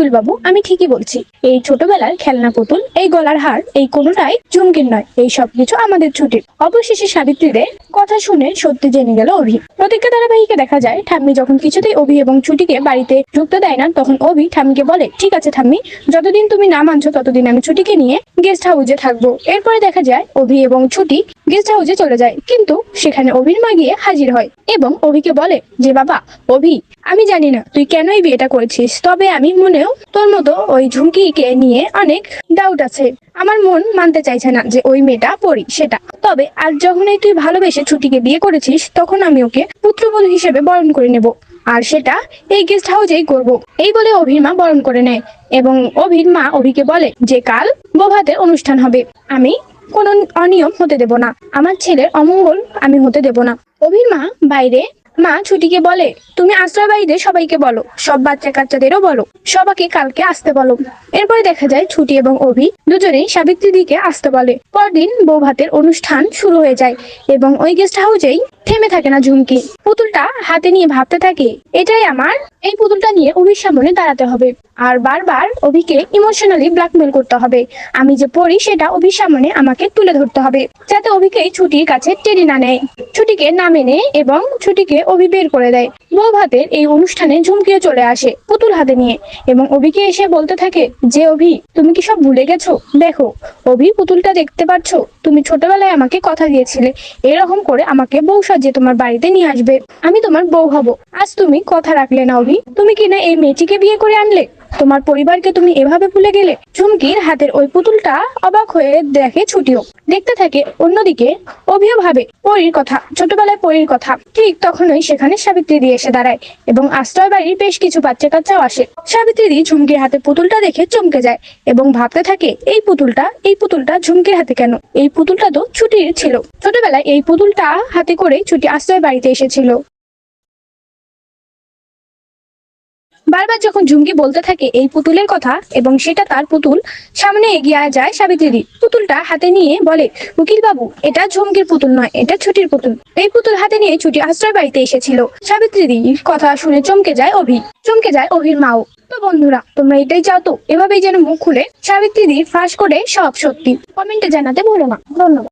উকিল বাবু, আমি ঠিকই বলছি। এই ছোটবেলার খেলনা পুতুল, এই গলার হার, এই কোনোটাই ঝুমকির নয়। এই সবকিছু আমাদের ছুটির। অবশেষে সাবিত্রীদের কথা শুনে সত্যি জেনে গেল অভি। প্রতীক্ষা ধারাবাহিকে দেখা যায় ঠাম্মি যখন কিছুতেই অভি এবং ছুটিকে বাড়িতে ঢুকতে দেয় না, তখন অভি ঠাম্মিকে বলে, ঠিক আছে ঠাম্মি, যতদিন তুমি না মানছো ততদিন আমি ছুটিকে নিয়ে গেস্ট হাউসে থাকবো। এরপরে দেখা যায় অভি এবং ছুটি গেস্ট হাউসে চলে যায়, কিন্তু সেখানে অভির মা গিয়ে হাজির হয় এবং অভিকে বলে যে, বাবা অভি, আমি জানি না তুই কেন এই বিয়েটা করেছিস, তবে আমি মনেও তোর মতো ওই ঝুমকিকে নিয়ে অনেক ডাউট আছে। আমার মন মানতে চাইছে না যে ওই মেয়েটা পরি সেটা। তবে আজ যখনই তুই ভালোবেসে ছুটিকে বিয়ে করেছিস, তখন আমি ওকে পুত্রবধূ হিসেবে বরণ করে নেব, আর সেটা এই গেস্ট হাউসেই করব। এই বলে অভির মা বরণ করে নেয় এবং অভির মা অভিকে বলে যে কাল বৌভাতের অনুষ্ঠান হবে, আমি কোনো অনিয়ম হতে দেব না, আমার ছেলের অমঙ্গল আমি হতে দেব না। অভির মা বাইরে মা ছুটিকে বলে, তুমি আশ্রয় বাড়িতে সবাইকে বলো, সব বাচ্চা কাচ্চাদেরও বলো, সবাইকে কালকে আসতে বলো। এরপরে দেখা যায় ছুটি এবং অভি দুজনেই সাবিত্রী দিকে আসতে বলে। পরদিন বৌভাতের অনুষ্ঠান শুরু হয়ে যায় এবং ওই গেস্ট হাউসেই থেমে থাকে না ঝুমকি। পুতুলটা হাতে নিয়ে ভাবতে থাকে, এটাই আমার, এই পুতুলটা নিয়ে অভির সামনে দাঁড়াতে হবে আর বারবার অভিকে ইমোশনালি ব্ল্যাকমেল করতে হবে। আমি যে পড়ি সেটা অভির সামনে আমাকে তুলে ধরতে হবে, যাতে অভিকে ছুটির কাছে টেনে না নেয়, ছুটিকে না মেনে এবং ছুটিকে অভি বের করে দেয়। বৌভাতের এই অনুষ্ঠানে ঝুমকিও চলে আসে পুতুল হাতে নিয়ে এবং অভিকে এসে বলতে থাকে যে, অভি তুমি কি সব ভুলে গেছো? দেখো অভি, পুতুলটা দেখতে পাচ্ছ? তুমি ছোটবেলায় আমাকে কথা দিয়েছিলে এরকম করে আমাকে বউ সাজিয়ে তোমার বাড়িতে নিয়ে আসবে, আমি তোমার বউ হব। আজ তুমি কথা রাখলে না অভি, তুমি কিনা এই মেয়েটিকে বিয়ে করে আনলে, তোমার পরিবারকে তুমি এভাবে ভুলে গেলে। ঝুমকির হাতের ওই পুতুলটা অবাক হয়ে দেখে ছুটিও দেখতে থাকে। অন্যদিকে অভিও ভাবে পরীর কথা, ছোটবেলায় পরীর কথা। ঠিক তখনই সেখানে সাবিত্রী দি এসে দাঁড়ায় এবং আশ্রয় বাড়ির বেশ কিছু বাচ্চা কাচ্চাও আসে। সাবিত্রী দি ঝুমকির হাতে পুতুলটা দেখে চমকে যায় এবং ভাবতে থাকে, এই পুতুলটা ঝুমকির হাতে কেন? এই পুতুলটা তো ছুটির ছিল, ছোটবেলায় এই পুতুলটা হাতে করে ছুটি আশ্রয় বাড়িতে এসেছিল। বারবার যখন ঝুমকি বলতে থাকে এই পুতুলের কথা এবং সেটা তার পুতুল, সামনে এগিয়ে যায় সাবিত্রী পুতুলটা হাতে নিয়ে বলে, উকিল বাবু, এটা ঝুমকির পুতুল নয়, এটা ছুটির পুতুল। এই পুতুল হাতে নিয়ে ছুটি আশ্রয় বাড়িতে এসেছিল। সাবিত্রীর কথা শুনে চমকে যায় অভি, চমকে যায় অভির মাও। তো বন্ধুরা, তোমরা এটাই চাও তো এভাবেই যেন মুখ খুলে সাবিত্রী ফাঁস করে সব সত্যি কমেন্টে জানাতে ভুলো না। ধন্যবাদ।